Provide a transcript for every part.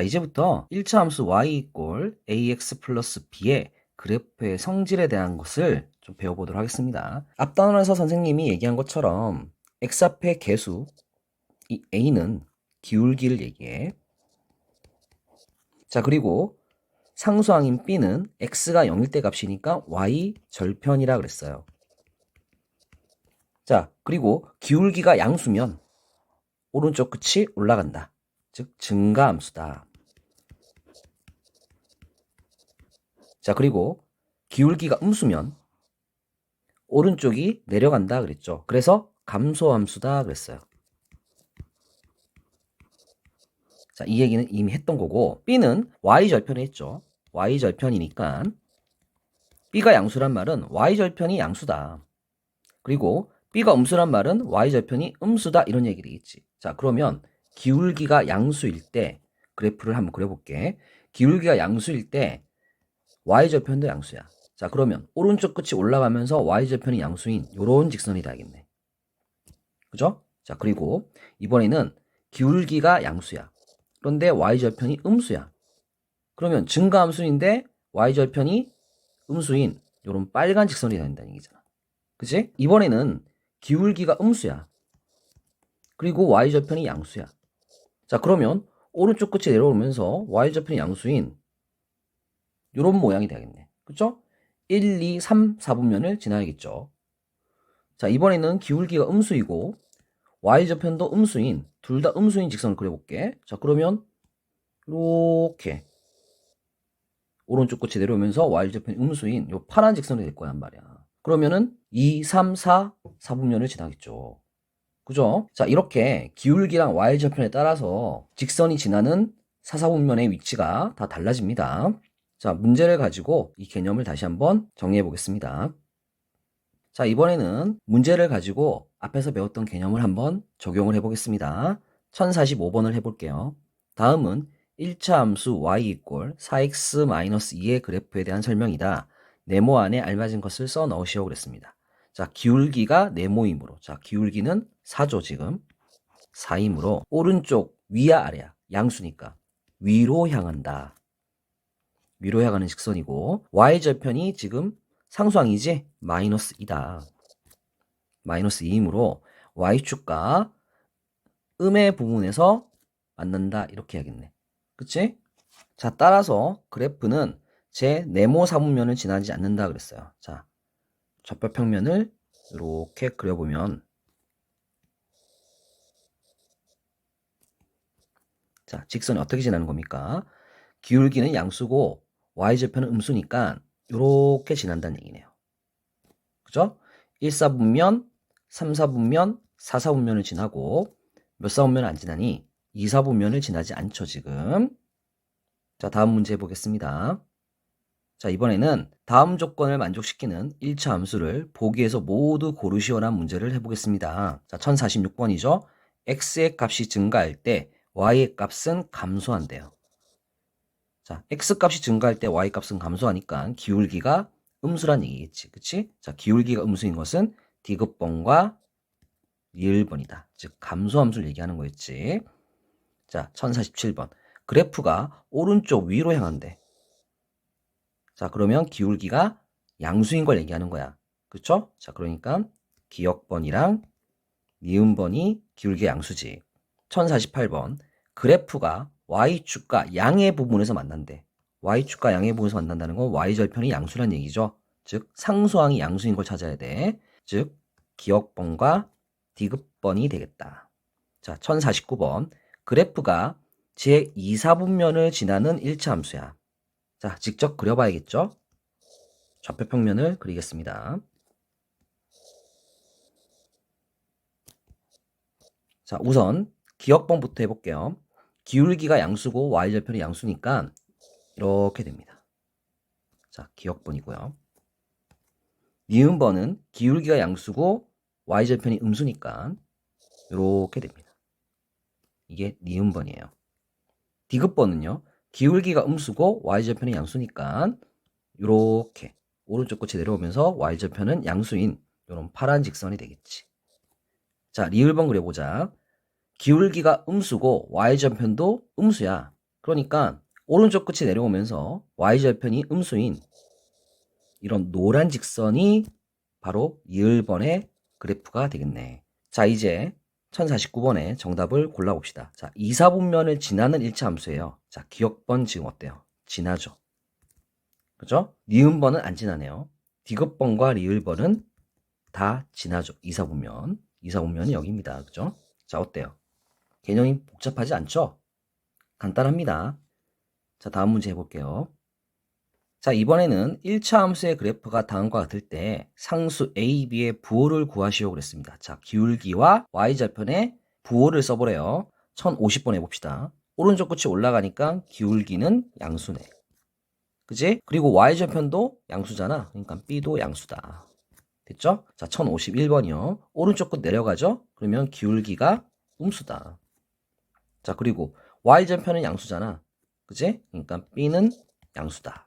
자, 이제부터 1차 함수 y 이꼴 ax 플러스 b의 그래프의 성질에 대한 것을 좀 배워보도록 하겠습니다. 앞 단원에서 선생님이 얘기한 것처럼 x 앞의 개수, 이 a는 기울기를 얘기해. 자, 그리고 상수항인 b는 x가 0일 때 값이니까 y 절편이라 그랬어요. 자, 그리고 기울기가 양수면 오른쪽 끝이 올라간다. 즉 증가함수다. 자, 그리고 기울기가 음수면 오른쪽이 내려간다 그랬죠. 그래서 감소함수다 그랬어요. 자, 이 얘기는 이미 했던 거고, b는 y절편에 했죠. y절편이니까 b가 양수란 말은 y절편이 양수다. 그리고 b가 음수란 말은 y절편이 음수다, 이런 얘기 되겠지. 자, 그러면 기울기가 양수일 때 그래프를 한번 그려볼게. 기울기가 양수일 때 y절편도 양수야. 자, 그러면 오른쪽 끝이 올라가면서 y절편이 양수인 요런 직선이 돼야겠네. 그죠? 자, 그리고 이번에는 기울기가 양수야. 그런데 y절편이 음수야. 그러면 증가함수인데 y절편이 음수인 요런 빨간 직선이 된다는 얘기잖아. 그치? 이번에는 기울기가 음수야. 그리고 y절편이 양수야. 자, 그러면 오른쪽 끝이 내려오면서 y절편이 양수인 요런 모양이 되겠네. 그쵸? 1, 2, 3, 4분면을 지나야겠죠. 자, 이번에는 기울기가 음수이고 y절편도 음수인, 둘 다 음수인 직선을 그려볼게. 자, 그러면 이렇게 오른쪽 끝이 내려오면서 y절편이 음수인 요 파란 직선이 될 거란 말이야. 그러면은 2, 3, 4, 4분면을 지나겠죠. 그죠? 자, 이렇게 기울기랑 y절편에 따라서 직선이 지나는 4, 4분면의 위치가 다 달라집니다. 자, 문제를 가지고 이 개념을 다시 한번 정리해 보겠습니다. 자, 이번에는 문제를 가지고 앞에서 배웠던 개념을 한번 적용을 해 보겠습니다. 1045번을 해볼게요. 다음은 1차 함수 y 이꼴 4x-2의 그래프에 대한 설명이다. 네모 안에 알맞은 것을 써 넣으시오 그랬습니다. 자, 기울기가 네모이므로, 자, 기울기는 4죠, 지금. 4이므로 오른쪽 위야 아래야, 양수니까 위로 향한다. 위로 향하는 직선이고, y절편이 지금 상수항이지? 마이너스 2다. 마이너스 2이므로 y축과 음의 부분에서 만난다, 이렇게 해야겠네. 그치? 자, 따라서 그래프는 제 네모 사분면을 지나지 않는다 그랬어요. 자, 좌표평면을 이렇게 그려보면, 자, 직선이 어떻게 지나는 겁니까? 기울기는 양수고 y절편은 음수니까 이렇게 지난다는 얘기네요. 그죠? 1, 4분면, 3, 4분면, 4, 4분면을 지나고 몇 4분면을 안 지나니 2, 4분면을 지나지 않죠, 지금. 자, 다음 문제 해보겠습니다. 자, 이번에는 다음 조건을 만족시키는 1차 함수를 보기에서 모두 고르시오라는 문제를 해보겠습니다. 자, 1046번이죠. x의 값이 증가할 때 y의 값은 감소한대요. 자, x값이 증가할 때 y값은 감소하니까 기울기가 음수란 얘기겠지. 그치? 자, 기울기가 음수인 것은 디귿번과 리을번이다. 즉, 감소함수를 얘기하는 거였지. 자, 1047번. 그래프가 오른쪽 위로 향한대. 자, 그러면 기울기가 양수인 걸 얘기하는 거야. 그쵸? 자, 그러니까 기역번이랑 니은번이 기울기 양수지. 1048번. 그래프가 y축과 양의 부분에서 만난대. y축과 양의 부분에서 만난다는 건 y절편이 양수란 얘기죠. 즉 상수항이 양수인 걸 찾아야 돼. 즉 기역번과 디귿번이 되겠다. 자, 1049번. 그래프가 제2, 4분면을 지나는 1차 함수야. 자, 직접 그려봐야겠죠? 좌표평면을 그리겠습니다. 자, 우선 기역번부터 해볼게요. 기울기가 양수고 y절편이 양수니까 이렇게 됩니다. 자, 기역번이고요. 니은번은 기울기가 양수고 y절편이 음수니까 이렇게 됩니다. 이게 니은번이에요. 디귿번은요. 기울기가 음수고 y절편이 양수니까 이렇게 오른쪽 끝이 내려오면서 y절편은 양수인 이런 파란 직선이 되겠지. 자, 리을번 그려보자. 기울기가 음수고 y절편도 음수야. 그러니까 오른쪽 끝이 내려오면서 y절편이 음수인 이런 노란 직선이 바로 이을번의 그래프가 되겠네. 자, 이제 1049번의 정답을 골라봅시다. 자, 2, 4분면을 지나는 1차 함수예요. 자, 기억번 지금 어때요? 지나죠. 그죠? 니은번은 안 지나네요. 디귿번과 리을번은 다 지나죠. 2, 4분면. 2, 4분면은 여기입니다. 그죠? 자, 어때요? 개념이 복잡하지 않죠? 간단합니다. 자, 다음 문제 해볼게요. 자, 이번에는 1차 함수의 그래프가 다음과 같을 때 상수 a, b의 부호를 구하시오 그랬습니다. 자, 기울기와 y절편의 부호를 써보래요. 1050번 해봅시다. 오른쪽 끝이 올라가니까 기울기는 양수네. 그지? 그리고 y절편도 양수잖아. 그러니까 b도 양수다. 됐죠? 자, 1051번이요. 오른쪽 끝 내려가죠? 그러면 기울기가 음수다. 자, 그리고 y절편은 양수잖아. 그지? 그러니까 b는 양수다.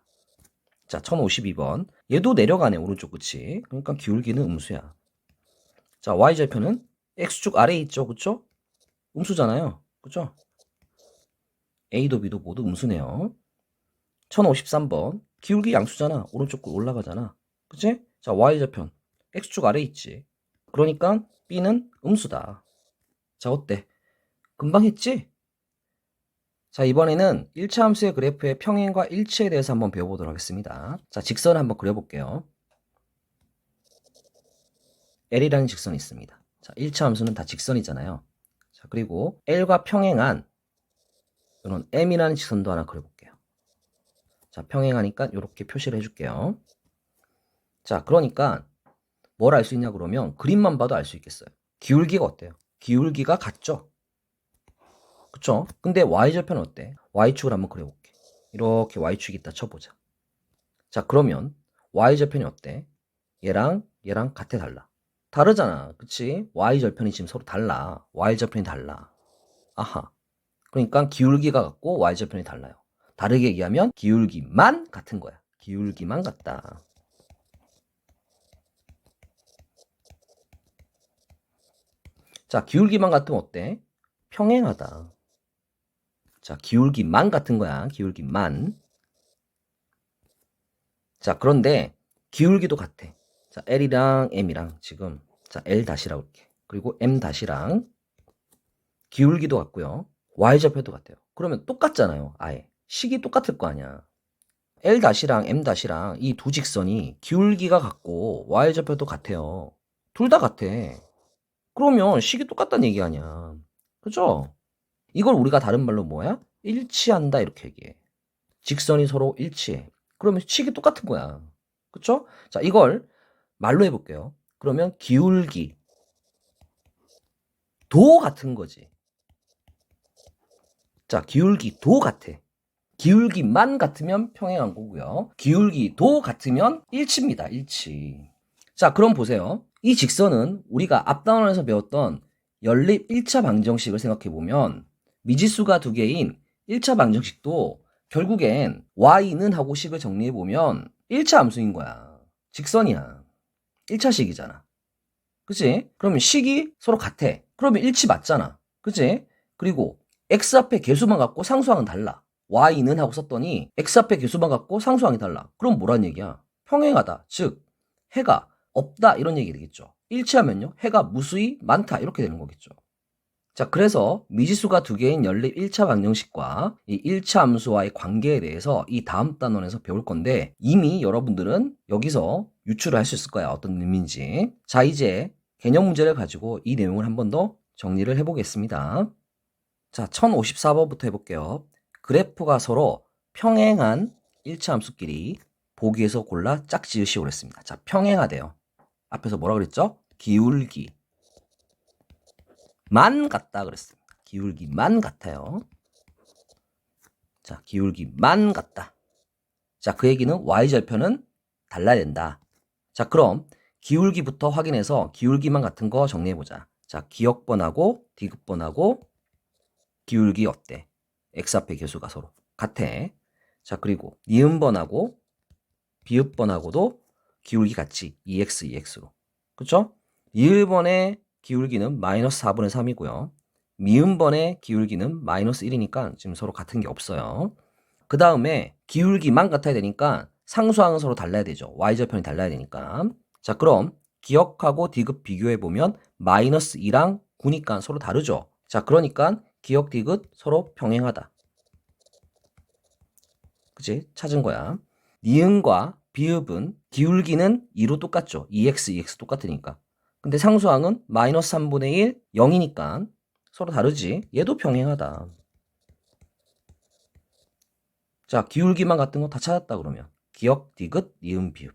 자, 1052번. 얘도 내려가네, 오른쪽 끝이. 그러니까 기울기는 음수야. 자, y절편은 x축 아래에 있죠, 그쵸? 음수잖아요. 그쵸? a도 b도 모두 음수네요. 1053번. 기울기 양수잖아. 오른쪽 끝 올라가잖아. 그치? 자, y절편. x축 아래에 있지. 그러니까 b는 음수다. 자, 어때? 금방 했지? 자, 이번에는 1차 함수의 그래프의 평행과 일치에 대해서 한번 배워보도록 하겠습니다. 자, 직선을 한번 그려볼게요. L이라는 직선이 있습니다. 자, 1차 함수는 다 직선이잖아요. 자, 그리고 L과 평행한 이런 M이라는 직선도 하나 그려볼게요. 자, 평행하니까 이렇게 표시를 해줄게요. 자, 그러니까 뭘 알 수 있냐 그러면 그림만 봐도 알 수 있겠어요. 기울기가 어때요? 기울기가 같죠? 그쵸? 근데 Y절편은 어때? Y축을 한번 그려볼게. 이렇게 Y축이 있다 쳐보자. 자, 그러면 Y절편이 어때? 얘랑 같아 달라? 다르잖아. 그치? Y절편이 지금 서로 달라. Y절편이 달라. 아하. 그러니까 기울기가 같고 Y절편이 달라요. 다르게 얘기하면 기울기만 같은 거야. 기울기만 같다. 자, 기울기만 같으면 어때? 평행하다. 자, 기울기만 같은 거야. 기울기만. 자, 그런데 기울기도 같아. 자, L이랑 M이랑 지금 자, L 다시라고 이렇게. 그리고 M 다시랑 기울기도 같고요. Y절편도 같아요. 그러면 똑같잖아요. 아예. 식이 똑같을 거 아니야. L 다시랑 M 다시랑 이 두 직선이 기울기가 같고 Y절편도 같아요. 둘 다 같아. 그러면 식이 똑같다는 얘기 아니야. 그죠? 이걸 우리가 다른 말로 뭐야? 일치한다 이렇게 얘기해. 직선이 서로 일치해. 그러면 식이 똑같은 거야. 그쵸? 자, 이걸 말로 해볼게요. 그러면 기울기 도 같은 거지. 자, 기울기 도 같아. 기울기만 같으면 평행한 거고요. 기울기도 같으면 일치입니다. 일치. 자, 그럼 보세요. 이 직선은 우리가 앞단원에서 배웠던 연립 1차 방정식을 생각해보면 미지수가 두 개인 1차 방정식도 결국엔 y는 하고 식을 정리해보면 1차 함수인 거야. 직선이야. 1차식이잖아. 그치? 그러면 식이 서로 같아. 그러면 일치 맞잖아. 그치? 그리고 x 앞에 개수만 갖고 상수항은 달라. y는 하고 썼더니 x 앞에 개수만 갖고 상수항이 달라. 그럼 뭐란 얘기야? 평행하다. 즉 해가 없다 이런 얘기 되겠죠. 일치하면요. 해가 무수히 많다 이렇게 되는 거겠죠. 자, 그래서 미지수가 두 개인 연립 1차 방정식과 이 1차 함수와의 관계에 대해서 이 다음 단원에서 배울 건데 이미 여러분들은 여기서 유추를 할 수 있을 거야. 어떤 의미인지. 자, 이제 개념 문제를 가지고 이 내용을 한 번 더 정리를 해보겠습니다. 자, 1054번부터 해볼게요. 그래프가 서로 평행한 1차 함수끼리 보기에서 골라 짝지으시오 그랬습니다. 자, 평행하대요. 앞에서 뭐라 그랬죠? 기울기 만 같다 그랬습니다. 기울기만 같아요. 자, 기울기만 같다. 자, 그 얘기는 y절편은 달라야 된다. 자, 그럼 기울기부터 확인해서 기울기만 같은 거 정리해보자. 자, 기역번하고 디귿번하고 기울기 어때? x 앞에 개수가 서로 같아. 자, 그리고 니은번하고 비읍번하고도 기울기 같지. 2x, 2x로. 그쵸? 니을번의 기울기는 마이너스 4분의 3이고요. 미음번의 기울기는 마이너스 1이니까 지금 서로 같은 게 없어요. 그 다음에 기울기만 같아야 되니까 상수항은 서로 달라야 되죠. y절편이 달라야 되니까. 자, 그럼 기억하고 디귿 비교해보면 마이너스 2랑 9니까 서로 다르죠. 자, 그러니까 기억 디귿 서로 평행하다. 그치? 찾은 거야. 니은과 비읍은 기울기는 2로 똑같죠. 2x, 2x 똑같으니까. 근데 상수항은 마이너스 3분의 1, 0이니까 서로 다르지. 얘도 평행하다. 자, 기울기만 같은 거 다 찾았다 그러면. 기억, 디귿, 니은, 비읍.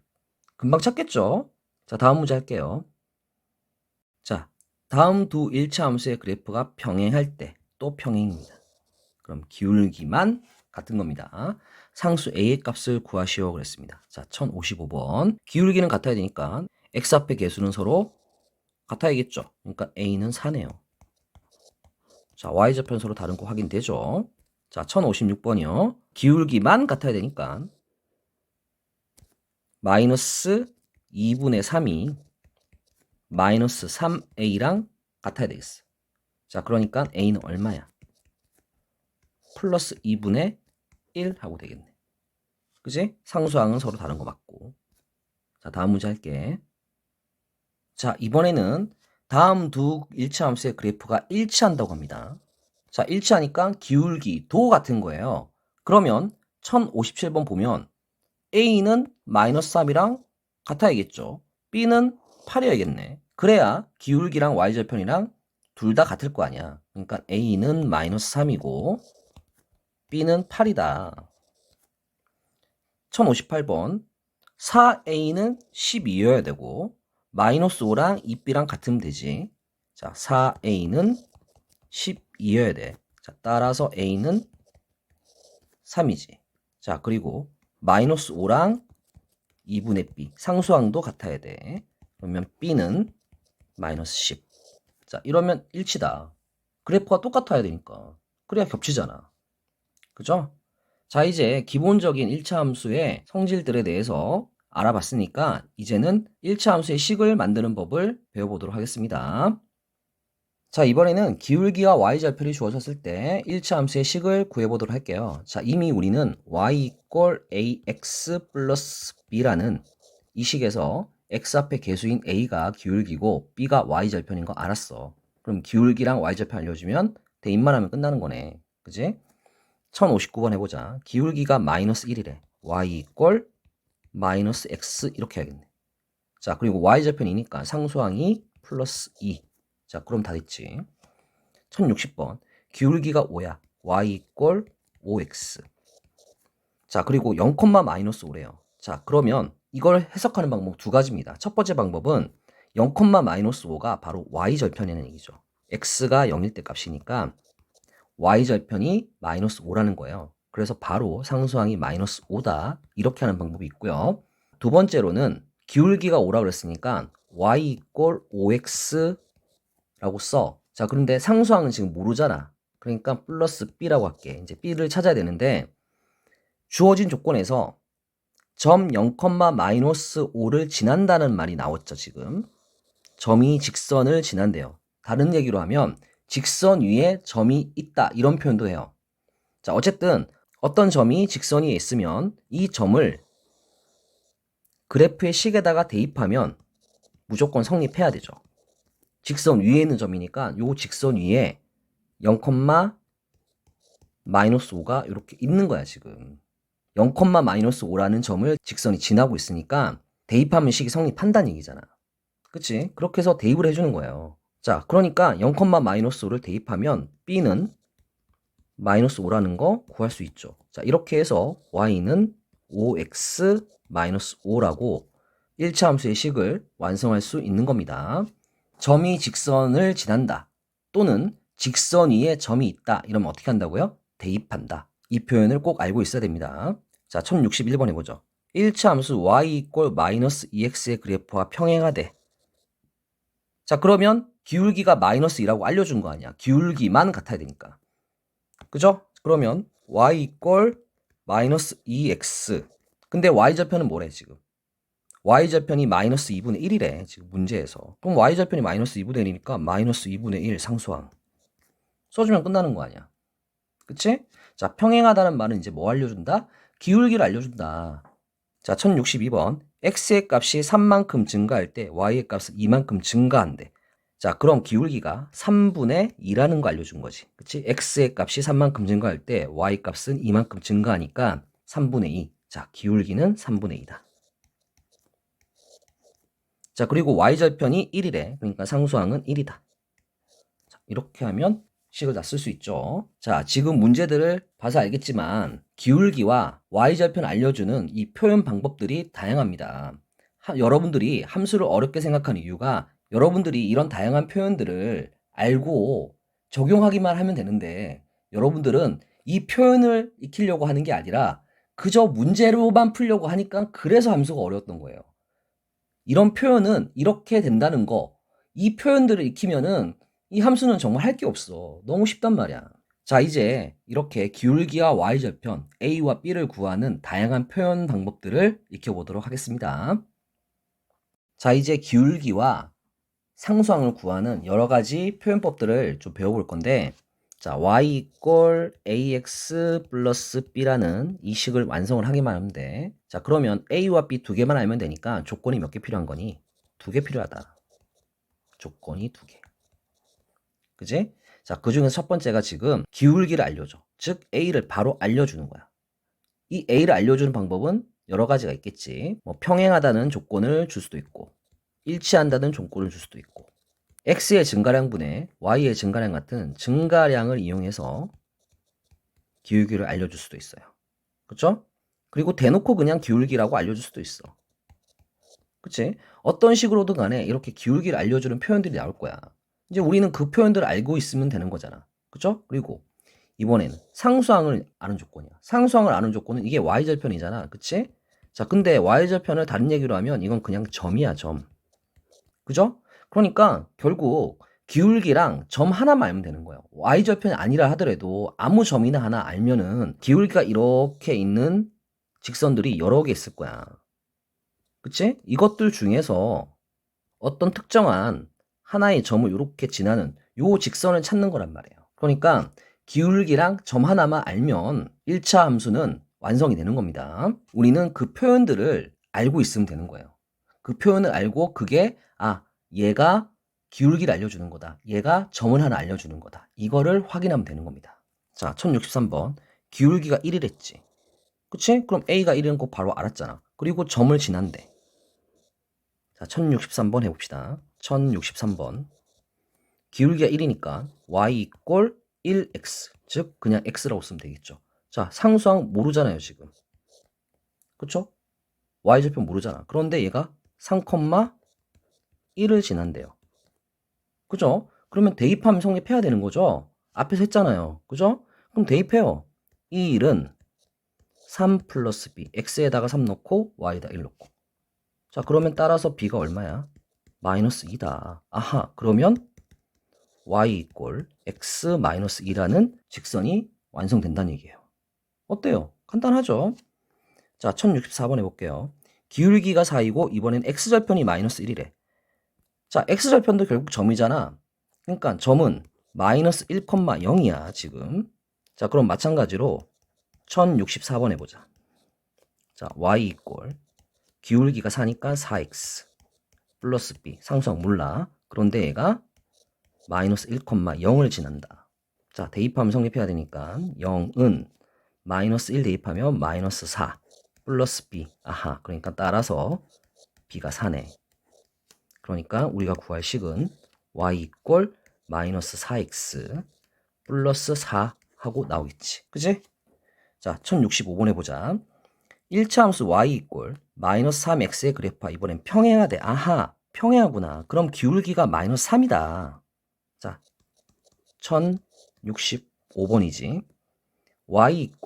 금방 찾겠죠? 자, 다음 문제 할게요. 자, 다음 두 일차 함수의 그래프가 평행할 때 또 평행입니다. 그럼 기울기만 같은 겁니다. 상수 a의 값을 구하시오 그랬습니다. 자, 1055번. 기울기는 같아야 되니까 x 앞의 개수는 서로 같아야겠죠. 그러니까 a는 4네요. 자, y좌편 서로 다른 거 확인되죠? 자, 1056번이요. 기울기만 같아야 되니까 마이너스 2분의 3이 마이너스 3a랑 같아야 되겠어. 자, 그러니까 a는 얼마야? 플러스 2분의 1 하고 되겠네. 그지? 상수항은 서로 다른 거 맞고. 자, 다음 문제 할게. 자, 이번에는 다음 두 일치함수의 그래프가 일치한다고 합니다. 자, 일치하니까 기울기도 같은 거예요. 그러면 1057번 보면 A는 마이너스 3이랑 같아야겠죠. B는 8이어야겠네. 그래야 기울기랑 y절편이랑 둘 다 같을 거 아니야. 그러니까 A는 마이너스 3이고 B는 8이다. 1058번 4A는 12여야 되고 마이너스 5랑 2B랑 같으면 되지. 자, 4A는 12여야 돼. 자, 따라서 A는 3이지. 자, 그리고 마이너스 5랑 2분의 B 상수항도 같아야 돼. 그러면 B는 마이너스 10. 자, 이러면 일치다. 그래프가 똑같아야 되니까. 그래야 겹치잖아. 그죠? 자, 이제 기본적인 1차 함수의 성질들에 대해서 알아봤으니까 이제는 1차 함수의 식을 만드는 법을 배워보도록 하겠습니다. 자, 이번에는 기울기와 y절편이 주어졌을 때 1차 함수의 식을 구해보도록 할게요. 자, 이미 우리는 y ax 플러스 b라는 이 식에서 x 앞에 개수인 a가 기울기고 b가 y절편인 거 알았어. 그럼 기울기랑 y절편 알려주면 대입만 하면 끝나는 거네. 그지? 1059번 해보자. 기울기가 마이너스 1이래. y 마이너스 x 이렇게 해야겠네. 자, 그리고 y절편이니까 상수항이 플러스 2. 자, 그럼 다 됐지. 1060번. 기울기가 5야. y 5x. 자, 그리고 0, 마이너스 5래요. 자, 그러면 이걸 해석하는 방법 두 가지입니다. 첫 번째 방법은 0, 마이너스 5가 바로 y절편이라는 얘기죠. x가 0일 때 값이니까 y절편이 마이너스 5라는 거예요. 그래서 바로 상수항이 마이너스 5다. 이렇게 하는 방법이 있고요. 두 번째로는 기울기가 5라고 그랬으니까 y 5x라고 써. 자, 그런데 상수항은 지금 모르잖아. 그러니까 플러스 b라고 할게. 이제 b를 찾아야 되는데 주어진 조건에서 점 0, 마이너스 5를 지난다는 말이 나왔죠, 지금. 점이 직선을 지난대요. 다른 얘기로 하면 직선 위에 점이 있다. 이런 표현도 해요. 자, 어쨌든 어떤 점이 직선 위에 있으면 이 점을 그래프의 식에다가 대입하면 무조건 성립해야 되죠. 직선 위에 있는 점이니까 요 직선 위에 0, 마이너스 5가 이렇게 있는 거야, 지금. 0, 마이너스 5라는 점을 직선이 지나고 있으니까 대입하면 식이 성립한다는 얘기잖아. 그치? 그렇게 해서 대입을 해주는 거예요. 자, 그러니까 0, 마이너스 5를 대입하면 B는 마이너스 5라는 거 구할 수 있죠. 자, 이렇게 해서 Y는 5x 마이너스 5라고 1차 함수의 식을 완성할 수 있는 겁니다. 점이 직선을 지난다. 또는 직선 위에 점이 있다. 이러면 어떻게 한다고요? 대입한다. 이 표현을 꼭 알고 있어야 됩니다. 자, 1061번 해보죠. 1차 함수 y 마이너스 2x의 그래프와 평행하되. 자, 그러면 기울기가 마이너스 2라고 알려준 거 아니야. 기울기만 같아야 되니까. 그죠? 그러면 y 마이너스 2x. 근데 y절편은 뭐래, 지금? y절편이 마이너스 2분의 1이래, 지금 문제에서. 그럼 y절편이 마이너스 2분의 1이니까 마이너스 2분의 1 상수항. 써주면 끝나는 거 아니야. 그치? 자, 평행하다는 말은 이제 뭐 알려준다? 기울기를 알려준다. 자, 1062번. x의 값이 3만큼 증가할 때 y의 값은 2만큼 증가한대. 자, 그럼 기울기가 3분의 2라는 거 알려준 거지. 그치? x의 값이 3만큼 증가할 때 y 값은 2만큼 증가하니까 3분의 2. 자, 기울기는 3분의 2다. 자, 그리고 y절편이 1이래. 그러니까 상수항은 1이다. 자, 이렇게 하면 식을 다 쓸 수 있죠. 자, 지금 문제들을 봐서 알겠지만 기울기와 y절편 알려주는 이 표현 방법들이 다양합니다. 여러분들이 함수를 어렵게 생각하는 이유가 여러분들이 이런 다양한 표현들을 알고 적용하기만 하면 되는데 여러분들은 이 표현을 익히려고 하는 게 아니라 그저 문제로만 풀려고 하니까 그래서 함수가 어려웠던 거예요. 이런 표현은 이렇게 된다는 거, 이 표현들을 익히면은 이 함수는 정말 할 게 없어. 너무 쉽단 말이야. 자, 이제 이렇게 기울기와 y절편, a와 b를 구하는 다양한 표현 방법들을 익혀보도록 하겠습니다. 자, 이제 기울기와 상수항을 구하는 여러 가지 표현법들을 좀 배워볼 건데, 자, y = ax 플러스 b라는 이 식을 완성을 하기만 하면 돼. 자, 그러면 a와 b 두 개만 알면 되니까 조건이 몇 개 필요한 거니? 두 개 필요하다. 조건이 두 개. 그지? 자, 그 중에서 첫 번째가 지금 기울기를 알려줘. 즉, a를 바로 알려주는 거야. 이 a를 알려주는 방법은 여러 가지가 있겠지. 뭐 평행하다는 조건을 줄 수도 있고, 일치한다는 조건을 줄 수도 있고, x의 증가량분의 y의 증가량 같은 증가량을 이용해서 기울기를 알려줄 수도 있어요. 그쵸? 그리고 대놓고 그냥 기울기라고 알려줄 수도 있어. 그치? 어떤 식으로든 간에 이렇게 기울기를 알려주는 표현들이 나올 거야. 이제 우리는 그 표현들을 알고 있으면 되는 거잖아. 그쵸? 그리고 이번에는 상수항을 아는 조건이야. 상수항을 아는 조건은 이게 y절편이잖아. 그치? 자, 근데 y절편을 다른 얘기로 하면 이건 그냥 점이야, 점. 그죠? 그러니까 결국 기울기랑 점 하나만 알면 되는 거예요. y절편이 아니라 하더라도 아무 점이나 하나 알면은 기울기가 이렇게 있는 직선들이 여러 개 있을 거야. 그치? 이것들 중에서 어떤 특정한 하나의 점을 이렇게 지나는 요 직선을 찾는 거란 말이에요. 그러니까 기울기랑 점 하나만 알면 1차 함수는 완성이 되는 겁니다. 우리는 그 표현들을 알고 있으면 되는 거예요. 그 표현을 알고 그게 얘가 기울기를 알려주는 거다. 얘가 점을 하나 알려주는 거다. 이거를 확인하면 되는 겁니다. 자, 1063번. 기울기가 1이랬지. 그치? 그럼 A가 1은 꼭 바로 알았잖아. 그리고 점을 지난대. 자, 1063번 해봅시다. 1063번. 기울기가 1이니까 y = 1x. 즉, 그냥 x라고 쓰면 되겠죠. 자, 상수항 모르잖아요, 지금. 그쵸? y절편 모르잖아. 그런데 얘가 3,1을 지난대요. 그죠? 그러면 대입하면 성립해야 되는 거죠? 앞에서 했잖아요. 그죠? 그럼 대입해요. 이 1은 3 플러스 b. x에다가 3 넣고 y에다 1 넣고. 자, 그러면 따라서 b가 얼마야? 마이너스 2다. 아하, 그러면 y = x 마이너스 2라는 직선이 완성된다는 얘기예요. 어때요? 간단하죠? 자, 1064번 해볼게요. 기울기가 4이고 이번엔 x절편이 마이너스 1이래. 자, x절편도 결국 점이잖아. 그러니까 점은 마이너스 1,0이야, 지금. 자, 그럼 마찬가지로 1064번 해보자. 자, y = 기울기가 4니까 4x 플러스 b. 상수항 몰라. 그런데 얘가 마이너스 1,0을 지난다. 자, 대입하면 성립해야 되니까 0은 마이너스 1 대입하면 마이너스 4 플러스 b. 아하, 그러니까 따라서 b가 4네. 그러니까 우리가 구할 식은 y = 마이너스 4x 플러스 4 하고 나오겠지. 그지? 자, 1065번 해보자. 1차 함수 y = 마이너스 3x의 그래프와 이번엔 평행하대. 아하, 평행하구나. 그럼 기울기가 마이너스 3이다. 자, 1065번이지. y =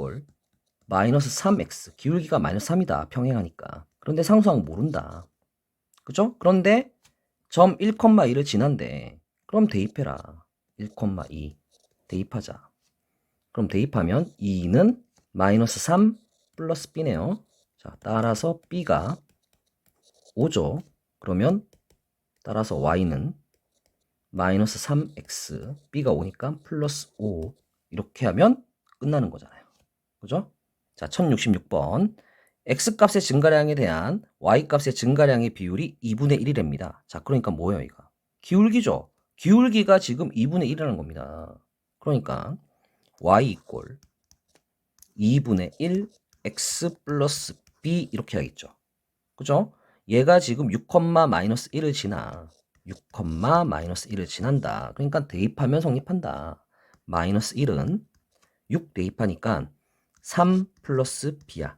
마이너스 3x. 기울기가 마이너스 3이다. 평행하니까. 그런데 상수항 모른다. 그죠? 그런데 점 1,2를 지난대. 그럼 대입해라. 1,2 대입하자. 그럼 대입하면 2는 마이너스 3 플러스 b네요. 자, 따라서 b가 5죠. 그러면 따라서 y는 마이너스 3x, b가 오니까 플러스 5 이렇게 하면 끝나는 거잖아요. 그죠? 자, 1066번. x값의 증가량에 대한 y값의 증가량의 비율이 2분의 1이랍니다. 자, 그러니까 뭐예요, 이거? 기울기죠? 기울기가 지금 2분의 1이라는 겁니다. 그러니까 y 이꼴 2분의 1 x 플러스 b 이렇게 하겠죠. 그죠? 얘가 지금 6, 마이너스 1을 지나. 6, 마이너스 1을 지난다. 그러니까 대입하면 성립한다. 마이너스 1은 6 대입하니까 3 플러스 b야.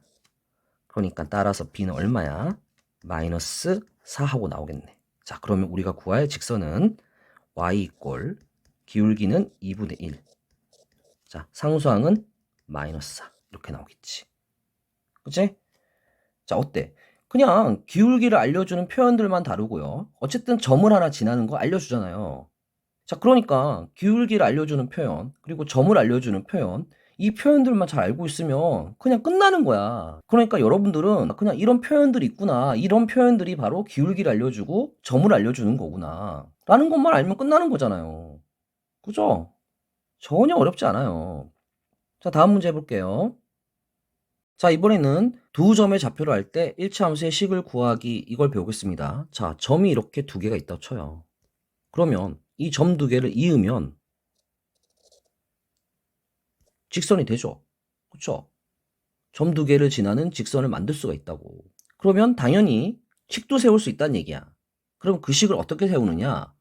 그러니까 따라서 b는 얼마야? 마이너스 4 하고 나오겠네. 자, 그러면 우리가 구할 직선은 y 이꼴 기울기는 2분의 1. 자, 상수항은 마이너스 4. 이렇게 나오겠지. 그치? 자, 어때? 그냥 기울기를 알려주는 표현들만 다르고요. 어쨌든 점을 하나 지나는 거 알려주잖아요. 자, 그러니까 기울기를 알려주는 표현, 그리고 점을 알려주는 표현, 이 표현들만 잘 알고 있으면 그냥 끝나는 거야. 그러니까 여러분들은 그냥 이런 표현들이 있구나. 이런 표현들이 바로 기울기를 알려주고 점을 알려주는 거구나. 라는 것만 알면 끝나는 거잖아요. 그죠? 전혀 어렵지 않아요. 자, 다음 문제 해볼게요. 자, 이번에는 두 점의 좌표를 할 때 일차함수의 식을 구하기 이걸 배우겠습니다. 자, 점이 이렇게 두 개가 있다고 쳐요. 그러면 이 점 두 개를 이으면 직선이 되죠. 그쵸? 점 두 개를 지나는 직선을 만들 수가 있다고. 그러면 당연히 식도 세울 수 있다는 얘기야. 그럼 그 식을 어떻게 세우느냐?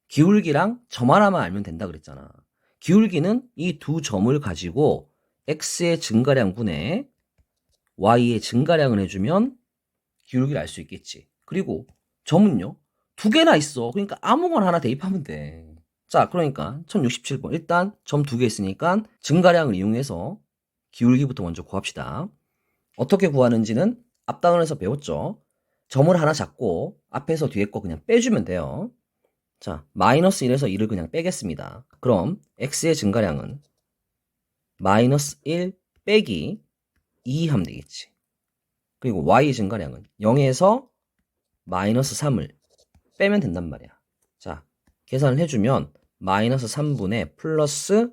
기울기랑 점 하나만 알면 된다 그랬잖아. 기울기는 이 두 점을 가지고 x의 증가량분에 y의 증가량을 해주면 기울기를 알 수 있겠지. 그리고 점은요? 두 개나 있어. 그러니까 아무거나 하나 대입하면 돼. 자, 그러니까 1067번. 일단 점 두 개 있으니까 증가량을 이용해서 기울기부터 먼저 구합시다. 어떻게 구하는지는 앞단원에서 배웠죠. 점을 하나 잡고 앞에서 뒤에 거 그냥 빼주면 돼요. 자, 마이너스 1에서 1을 그냥 빼겠습니다. 그럼 x의 증가량은 마이너스 1 빼기 2 하면 되겠지. 그리고 y 증가량은 0에서 마이너스 3을 빼면 된단 말이야. 자, 계산을 해주면 마이너스 3분의 플러스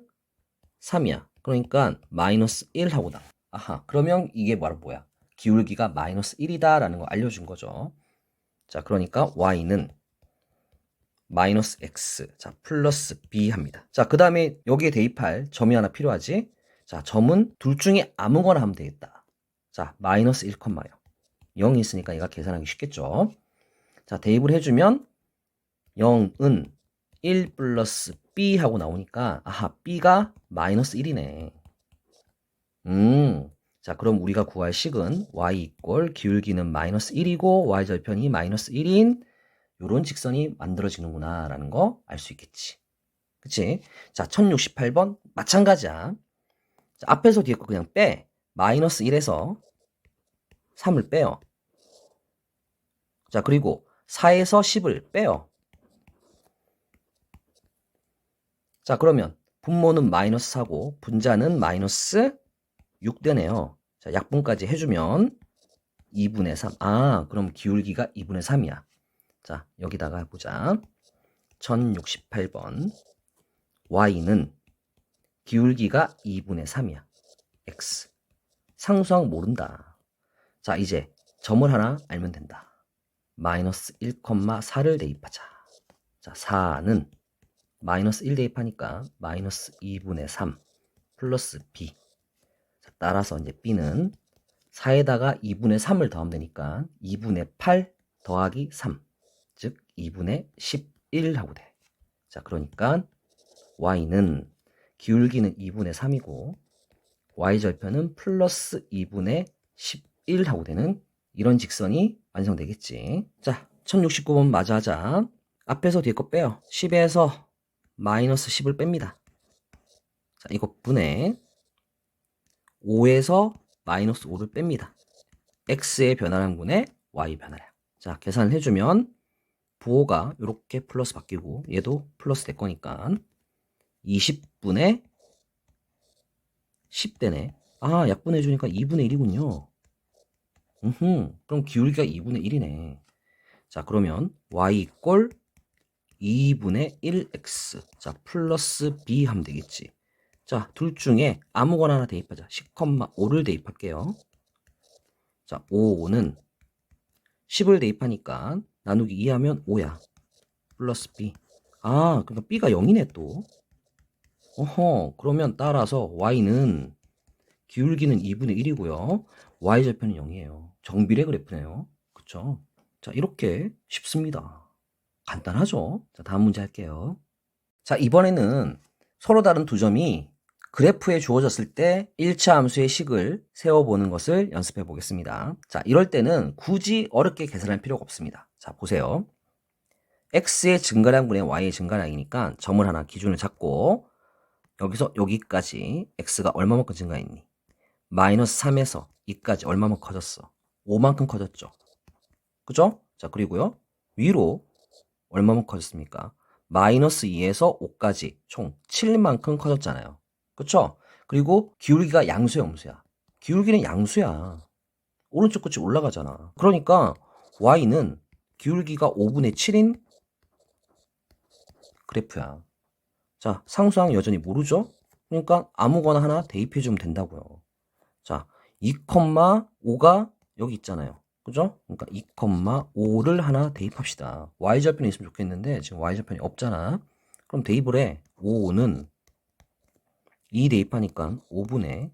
3이야. 그러니까 마이너스 1 하고 나와. 아하, 그러면 이게 바로 뭐야? 기울기가 마이너스 1이다 라는 거 알려준 거죠. 자, 그러니까 y는 마이너스 x, 자, 플러스 b 합니다. 자, 그 다음에 여기에 대입할 점이 하나 필요하지? 자, 점은 둘 중에 아무거나 하면 되겠다. 자, 마이너스 1, 0. 0이 있으니까 얘가 계산하기 쉽겠죠. 자, 대입을 해주면 0은 1 플러스 b 하고 나오니까 아하, b가 마이너스 1이네. 자, 그럼 우리가 구할 식은 y 이꼴 기울기는 마이너스 1이고 y절편이 마이너스 1인 요런 직선이 만들어지는구나 라는 거 알 수 있겠지. 그치? 자, 1068번 마찬가지야. 자, 앞에서 뒤에 거 그냥 빼. 마이너스 1에서 3을 빼요. 자, 그리고 4에서 10을 빼요. 자, 그러면 분모는 마이너스 4고 분자는 마이너스 6 되네요. 자, 약분까지 해주면 2분의 3. 아, 그럼 기울기가 2분의 3이야. 자, 여기다가 보자. 1068번. y는 기울기가 2분의 3이야. x. 상수항 모른다. 자, 이제 점을 하나 알면 된다. 마이너스 1, 4를 대입하자. 자, 4는 마이너스 1 대입하니까 마이너스 2분의 3 플러스 b. 자, 따라서 이제 b는 4에다가 2분의 3을 더하면 되니까 2분의 8 더하기 3. 즉 2분의 11 하고 돼. 자, 그러니까 y는 기울기는 2분의 3이고 y절편은 플러스 2분의 11 하고 되는 이런 직선이 완성되겠지. 자, 1069번 마저 하자. 앞에서 뒤에 거 빼요. 10에서 마이너스 10을 뺍니다. 자, 이거 분의 5에서 마이너스 5를 뺍니다. x의 변화량분의 y 변화량. 자, 계산을 해주면 부호가 이렇게 플러스 바뀌고 얘도 플러스 될 거니까 20분의 10되네. 아, 약분해주니까 2분의 1이군요. 그럼 기울기가 2분의 1이네. 자, 그러면 y 이꼴 2분의 1x. 자, 플러스 b 하면 되겠지. 자, 둘 중에 아무거나 하나 대입하자. 10,5를 대입할게요. 자, 5는 10을 대입하니까 나누기 2 하면 5야. 플러스 b. 아, 그러니까 b가 0이네 또. 어허, 그러면 따라서 y는 기울기는 2분의 1이고요. y절편은 0이에요. 정비례 그래프네요. 그쵸? 자, 이렇게 쉽습니다. 간단하죠? 자, 다음 문제 할게요. 자, 이번에는 서로 다른 두 점이 그래프에 주어졌을 때 1차 함수의 식을 세워보는 것을 연습해 보겠습니다. 자, 이럴 때는 굳이 어렵게 계산할 필요가 없습니다. 자, 보세요. x의 증가량분의 y의 증가량이니까 점을 하나 기준을 잡고 여기서 여기까지 x가 얼마만큼 증가했니? 마이너스 3에서 2까지 얼마만큼 커졌어? 5만큼 커졌죠. 그죠? 자, 그리고요. 위로 얼마만큼 커졌습니까? 마이너스 2에서 5까지 총 7만큼 커졌잖아요. 그쵸? 그리고 기울기가 양수야, 음수야? 기울기는 양수야. 오른쪽 끝이 올라가잖아. 그러니까 y는 기울기가 5분의 7인 그래프야. 자, 상수항 여전히 모르죠? 그러니까 아무거나 하나 대입해주면 된다고요. 자, 2,5가 여기 있잖아요. 그죠? 그러니까 2,5를 하나 대입합시다. y절편이 있으면 좋겠는데 지금 y절편이 없잖아. 그럼 대입을 해. 5는 2 대입하니까 5분의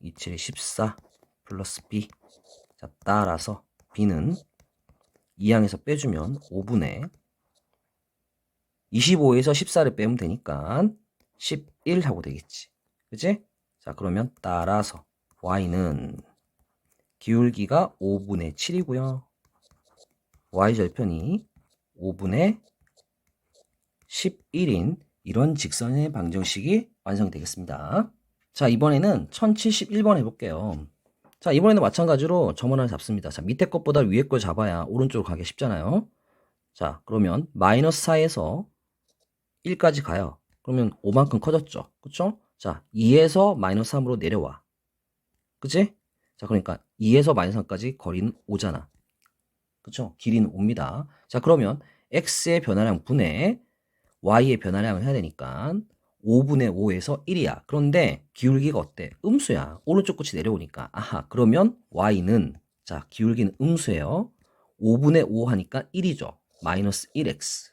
2, 7에 14 플러스 b. 자, 따라서 b는 2항에서 빼주면 5분의 25에서 14를 빼면 되니까 11 하고 되겠지. 그치? 자, 그러면 따라서 y는 기울기가 5분의 7이고요. y절편이 5분의 11인 이런 직선의 방정식이 완성되겠습니다. 자, 이번에는 1071번 해볼게요. 자, 이번에는 마찬가지로 점 하나 잡습니다. 자, 밑에 것보다 위에 걸 잡아야 오른쪽으로 가기 쉽잖아요. 자, 그러면 마이너스 4에서 1까지 가요. 그러면 5만큼 커졌죠. 그쵸? 자, 2에서 마이너스 3으로 내려와. 그치? 자, 그러니까 2에서 마이너스 3까지 거리는 5잖아. 그쵸? 길이는 5입니다. 자, 그러면 x의 변화량 분의 y의 변화량을 해야 되니까 5분의 5에서 1이야. 그런데 기울기가 어때? 음수야. 오른쪽 끝이 내려오니까. 아하, 그러면 y는, 자, 기울기는 음수예요. 5분의 5 하니까 1이죠. 마이너스 1x.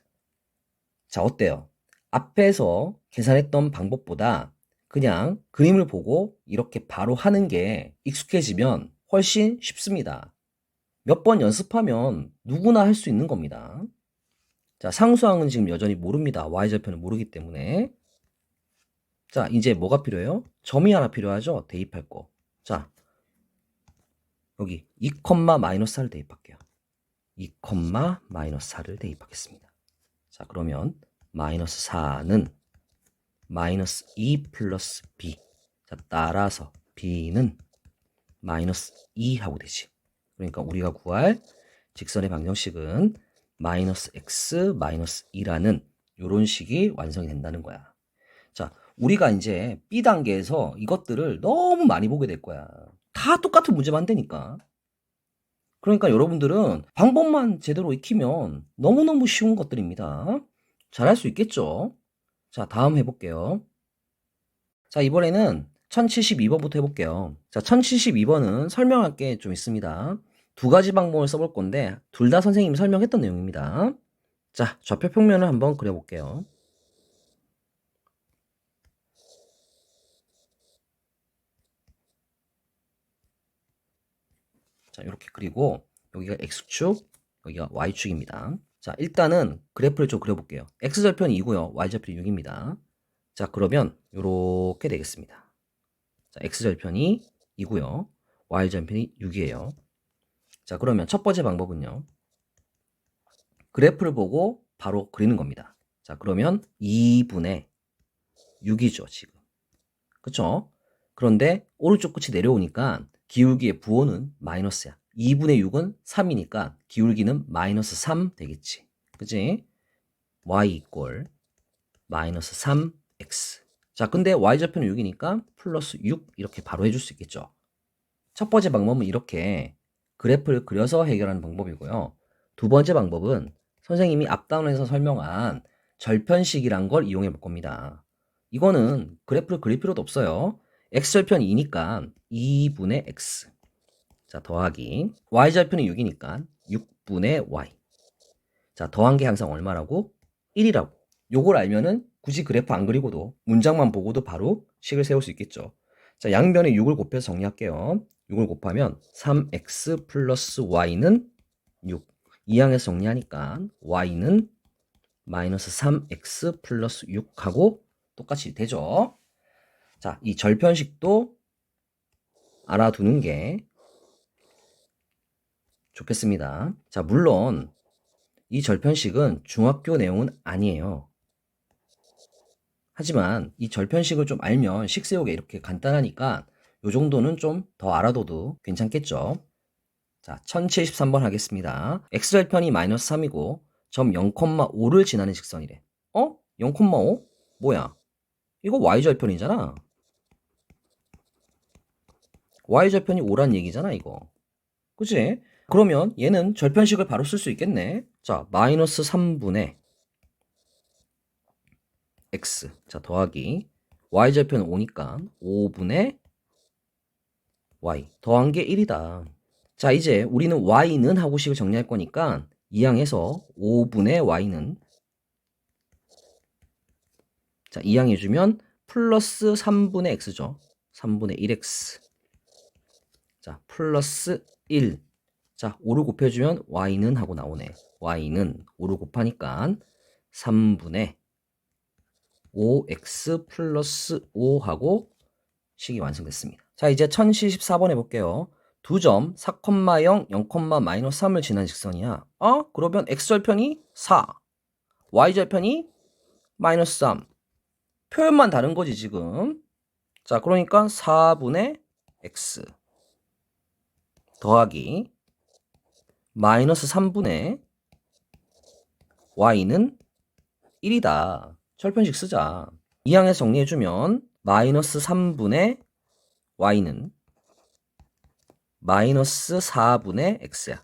자, 어때요? 앞에서 계산했던 방법보다 그냥 그림을 보고 이렇게 바로 하는 게 익숙해지면 훨씬 쉽습니다. 몇 번 연습하면 누구나 할 수 있는 겁니다. 자, 상수항은 지금 여전히 모릅니다. y절편은 모르기 때문에. 자, 이제 뭐가 필요해요? 점이 하나 필요하죠? 대입할 거. 자, 여기 2, 마이너스 4를 대입할게요. 2, 마이너스 4를 대입하겠습니다. 자, 그러면 마이너스 4는 마이너스 2 플러스 b. 자, 따라서 b는 마이너스 2 하고 되지. 그러니까 우리가 구할 직선의 방정식은 마이너스 x 마이너스 2라는 이런 식이 완성이 된다는 거야. 자, 우리가 이제 B단계에서 이것들을 너무 많이 보게 될 거야. 다 똑같은 문제만 되니까. 그러니까 여러분들은 방법만 제대로 익히면 너무너무 쉬운 것들입니다. 잘할 수 있겠죠? 자, 다음 해볼게요. 자, 이번에는 1072번부터 해볼게요. 자, 1072번은 설명할 게 좀 있습니다. 두 가지 방법을 써볼 건데 둘 다 선생님이 설명했던 내용입니다. 자, 좌표 평면을 한번 그려볼게요. 자, 이렇게 그리고 여기가 X축, 여기가 Y축입니다. 자, 일단은 그래프를 좀 그려볼게요. X절편이 2고요. Y절편이 6입니다. 자, 그러면 이렇게 되겠습니다. 자, X절편이 2고요. Y절편이 6이에요. 자, 그러면 첫 번째 방법은요. 그래프를 보고 바로 그리는 겁니다. 자, 그러면 2분의 6이죠, 지금. 그쵸? 그런데 오른쪽 끝이 내려오니까 기울기의 부호는 마이너스야. 2분의 6은 3이니까 기울기는 마이너스 3 되겠지. 그치? y 이꼴 마이너스 3x. 자, 근데 y좌표는 6이니까 플러스 6 이렇게 바로 해줄 수 있겠죠. 첫 번째 방법은 이렇게 그래프를 그려서 해결하는 방법이고요. 두 번째 방법은 선생님이 앞단원에서 설명한 절편식이란 걸 이용해 볼 겁니다. 이거는 그래프를 그릴 필요도 없어요. x절편이 2니까 2분의 x. 자, 더하기 y절편이 6이니까 6분의 y. 자, 더한 게 항상 얼마라고? 1이라고. 요걸 알면은 굳이 그래프 안 그리고도 문장만 보고도 바로 식을 세울 수 있겠죠. 자, 양변에 6을 곱해서 정리할게요. 6을 곱하면 3x 플러스 y는 6. 이항에서 정리하니까 y는 마이너스 3x 플러스 6하고 똑같이 되죠. 자, 이 절편식도 알아두는 게 좋겠습니다. 자, 물론 이 절편식은 중학교 내용은 아니에요. 하지만 이 절편식을 좀 알면 식 세우기 이렇게 간단하니까 요 정도는 좀 더 알아둬도 괜찮겠죠. 자, 1073번 하겠습니다. x절편이 마이너스 3이고 점 0,5를 지나는 직선이래. 0,5? 뭐야? 이거 y절편이잖아. y절편이 5란 얘기잖아, 이거. 그치? 그러면 얘는 절편식을 바로 쓸 수 있겠네. 자, 마이너스 3분의 x. 자, 더하기 y절편 5니까 5분의 y. 더한 게 1이다. 자, 이제 우리는 y는 하고 식을 정리할 거니까 이항에서 5분의 y는 자, 이항해주면 플러스 3분의 x죠. 3분의 1x. 자, 플러스 1. 자, 5를 곱해주면 y는 하고 나오네. y는 5를 곱하니까 3분의 5x 플러스 5 하고 식이 완성됐습니다. 자, 이제 1074번 해볼게요. 두 점 4,0, 0,-3을 지난 직선이야. 그러면 x절편이 4, y절편이 마이너스 3. 표현만 다른 거지 지금. 자, 그러니까 4분의 x 더하기 마이너스 3분의 y는 1이다. 절편식 쓰자. 이항에서 정리해주면 마이너스 3분의 y는 마이너스 4분의 x야.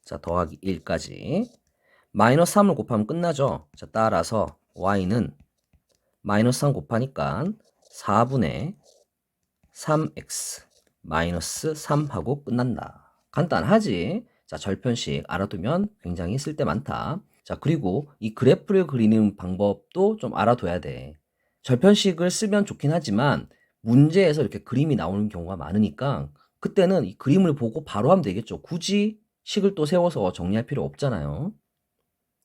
자, 더하기 1까지. 마이너스 3을 곱하면 끝나죠. 자, 따라서 y는 마이너스 3 곱하니까 4분의 3x 마이너스 3하고 끝난다. 간단하지? 자, 절편식 알아두면 굉장히 쓸데 많다. 자, 그리고 이 그래프를 그리는 방법도 좀 알아둬야 돼. 절편식을 쓰면 좋긴 하지만 문제에서 이렇게 그림이 나오는 경우가 많으니까 그때는 이 그림을 보고 바로 하면 되겠죠. 굳이 식을 또 세워서 정리할 필요 없잖아요.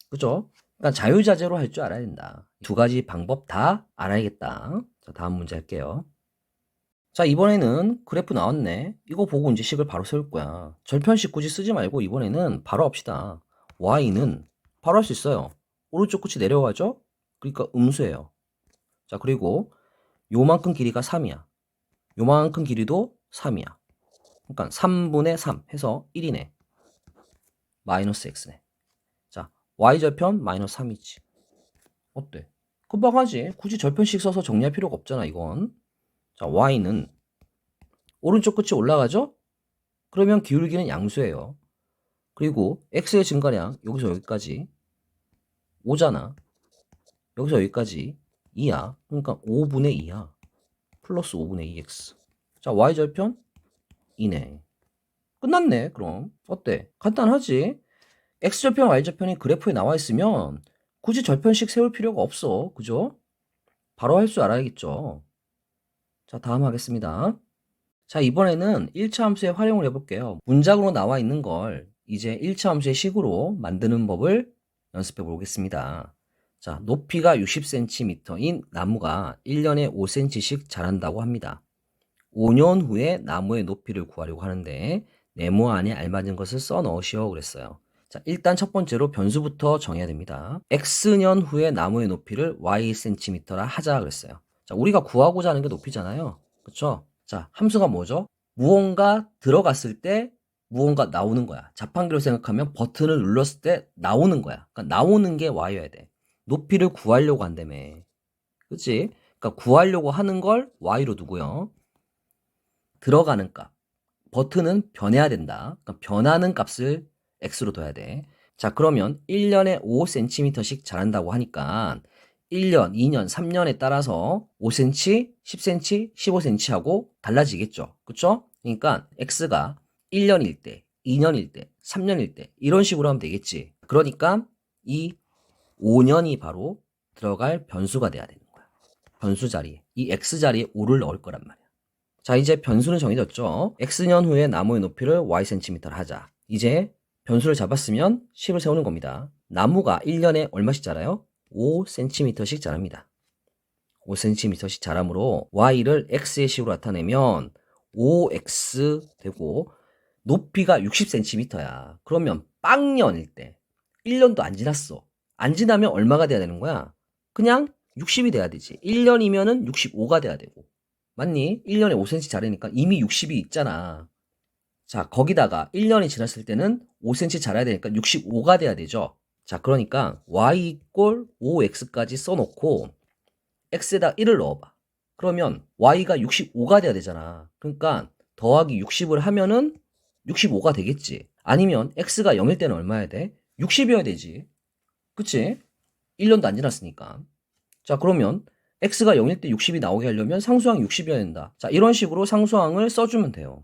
그죠? 그러니까 자유자재로 할 줄 알아야 된다. 두 가지 방법 다 알아야겠다. 자, 다음 문제 할게요. 자, 이번에는 그래프 나왔네. 이거 보고 이제 식을 바로 세울 거야. 절편식 굳이 쓰지 말고 이번에는 바로 합시다. y는 바로 할 수 있어요. 오른쪽 끝이 내려가죠? 그러니까 음수예요. 자, 그리고 요만큼 길이가 3이야. 요만큼 길이도 3이야. 그러니까 3분의 3 해서 1이네. 마이너스 x네. 자, y절편 마이너스 3이지. 어때? 금방 하지. 굳이 절편식 써서 정리할 필요가 없잖아, 이건. 자, y는 오른쪽 끝이 올라가죠? 그러면 기울기는 양수예요. 그리고 x의 증가량 여기서 여기까지 5잖아. 여기서 여기까지 2야. 그러니까 5분의 2야. 플러스 5분의 2x. 자, y절편 2네. 끝났네, 그럼. 어때? 간단하지? x절편, y절편이 그래프에 나와 있으면 굳이 절편식 세울 필요가 없어. 그죠? 바로 할 줄 알아야겠죠. 자, 다음 하겠습니다. 자, 이번에는 1차 함수의 활용을 해볼게요. 문장으로 나와 있는 걸 이제 1차 함수의 식으로 만드는 법을 연습해 보겠습니다. 자, 높이가 60cm인 나무가 1년에 5cm씩 자란다고 합니다. 5년 후에 나무의 높이를 구하려고 하는데 네모안에 알맞은 것을 써 넣으시오 그랬어요. 자, 일단 첫 번째로 변수부터 정해야 됩니다. x년 후에 나무의 높이를 ycm라 하자 그랬어요. 자, 우리가 구하고자 하는 게 높이잖아요. 그렇죠? 자, 함수가 뭐죠? 무언가 들어갔을 때 무언가 나오는 거야. 자판기로 생각하면 버튼을 눌렀을 때 나오는 거야. 그러니까 나오는 게 y여야 돼. 높이를 구하려고 한다며. 그치? 그러니까 구하려고 하는 걸 y로 두고요. 들어가는 값. 버튼은 변해야 된다. 그러니까 변하는 값을 x로 둬야 돼. 자, 그러면 1년에 5cm씩 자란다고 하니까 1년, 2년, 3년에 따라서 5cm, 10cm, 15cm 하고 달라지겠죠. 그쵸? 그러니까 x가 1년일 때, 2년일 때, 3년일 때 이런 식으로 하면 되겠지. 그러니까 이 5년이 바로 들어갈 변수가 돼야 되는 거야. 변수 자리에. 이 x 자리에 5를 넣을 거란 말이야. 자, 이제 변수는 정해졌죠. x년 후에 나무의 높이를 ycm를 하자. 이제 변수를 잡았으면 10을 세우는 겁니다. 나무가 1년에 얼마씩 자라요? 5cm씩 자랍니다. 5cm씩 자라므로 y를 x의 식으로 나타내면 5x 되고 높이가 60cm야. 그러면 빵년일 때 1년도 안 지났어. 안 지나면 얼마가 돼야 되는 거야? 그냥 60이 돼야 되지. 1년이면은 65가 돼야 되고. 맞니? 1년에 5cm 자라니까 이미 60이 있잖아. 자, 거기다가 1년이 지났을 때는 5cm 자라야 되니까 65가 돼야 되죠. 자, 그러니까 y 이꼴 5x까지 써놓고 x에다 1을 넣어봐. 그러면 y가 65가 돼야 되잖아. 그러니까 더하기 60을 하면은 65가 되겠지. 아니면 x가 0일 때는 얼마여야 돼? 60이어야 되지. 그치? 1년도 안 지났으니까. 자, 그러면 x가 0일 때 60이 나오게 하려면 상수항 60이어야 된다. 자, 이런 식으로 상수항을 써주면 돼요.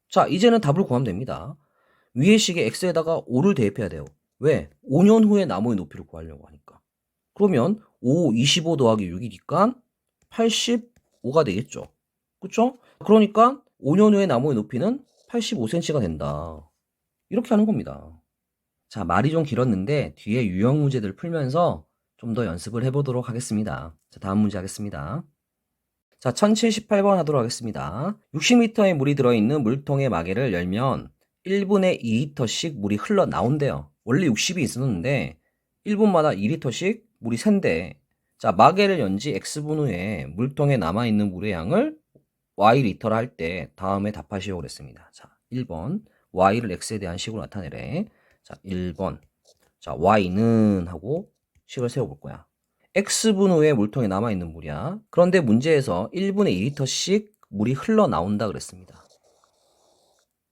자, 이제는 답을 구하면 됩니다. 위의 식에 x에다가 5를 대입해야 돼요. 왜? 5년 후에 나무의 높이를 구하려고 하니까. 그러면 5, 25 더하기 6이니까 85가 되겠죠. 그쵸? 그러니까 5년 후에 나무의 높이는 85cm가 된다. 이렇게 하는 겁니다. 자, 말이 좀 길었는데 뒤에 유형 문제들 풀면서 좀 더 연습을 해보도록 하겠습니다. 자, 다음 문제 하겠습니다. 자, 1078번 하도록 하겠습니다. 60리터의 물이 들어있는 물통의 마개를 열면 1분에 2리터씩 물이 흘러나온대요. 원래 60이 있었는데 1분마다 2리터씩 물이 샌대. 자, 마개를 연 지 x분 후에 물통에 남아있는 물의 양을 y리터라 할 때 다음에 답하시오 그랬습니다. 자, 1번 y를 x에 대한 식으로 나타내래. 자, 1번 자, y는 하고 식을 세워볼 거야. x분 후에 물통에 남아있는 물이야. 그런데 문제에서 1분에 2리터씩 물이 흘러나온다 그랬습니다.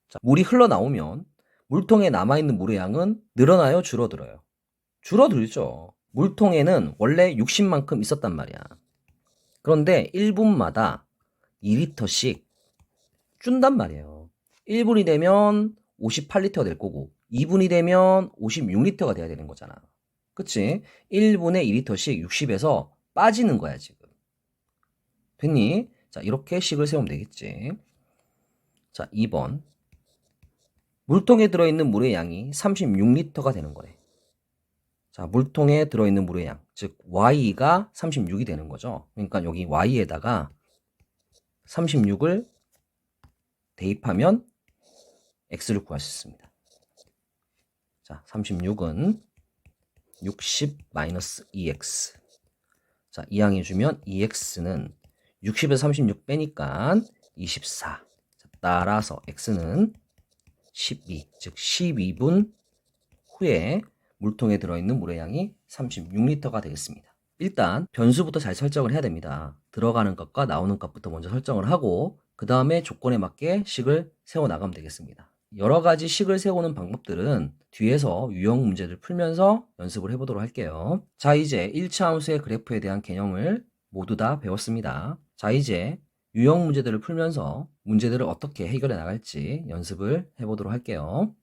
자, 물이 흘러나오면 물통에 남아있는 물의 양은 늘어나요? 줄어들어요? 줄어들죠. 물통에는 원래 60만큼 있었단 말이야. 그런데 1분마다 2리터씩 준단 말이에요. 1분이 되면 58리터가 될 거고 2분이 되면 56리터가 돼야 되는 거잖아. 그치? 1분에 2리터씩 60에서 빠지는 거야, 지금. 됐니? 자, 이렇게 식을 세우면 되겠지. 자, 2번. 물통에 들어있는 물의 양이 36리터가 되는 거래. 자, 물통에 들어있는 물의 양. 즉, y가 36이 되는 거죠. 그러니까 여기 y에다가 36을 대입하면 x를 구할 수 있습니다. 자, 36은 60-2x. 자, 이항해주면 2x는 60에서 36 빼니까 24. 자, 따라서 x는 12, 즉 12분 후에 물통에 들어있는 물의 양이 36리터가 되겠습니다. 일단 변수부터 잘 설정을 해야 됩니다. 들어가는 것과 나오는 것부터 먼저 설정을 하고 그 다음에 조건에 맞게 식을 세워나가면 되겠습니다. 여러 가지 식을 세우는 방법들은 뒤에서 유형 문제를 풀면서 연습을 해보도록 할게요. 자, 이제 1차 함수의 그래프에 대한 개념을 모두 다 배웠습니다. 자, 이제 유형 문제들을 풀면서 문제들을 어떻게 해결해 나갈지 연습을 해보도록 할게요.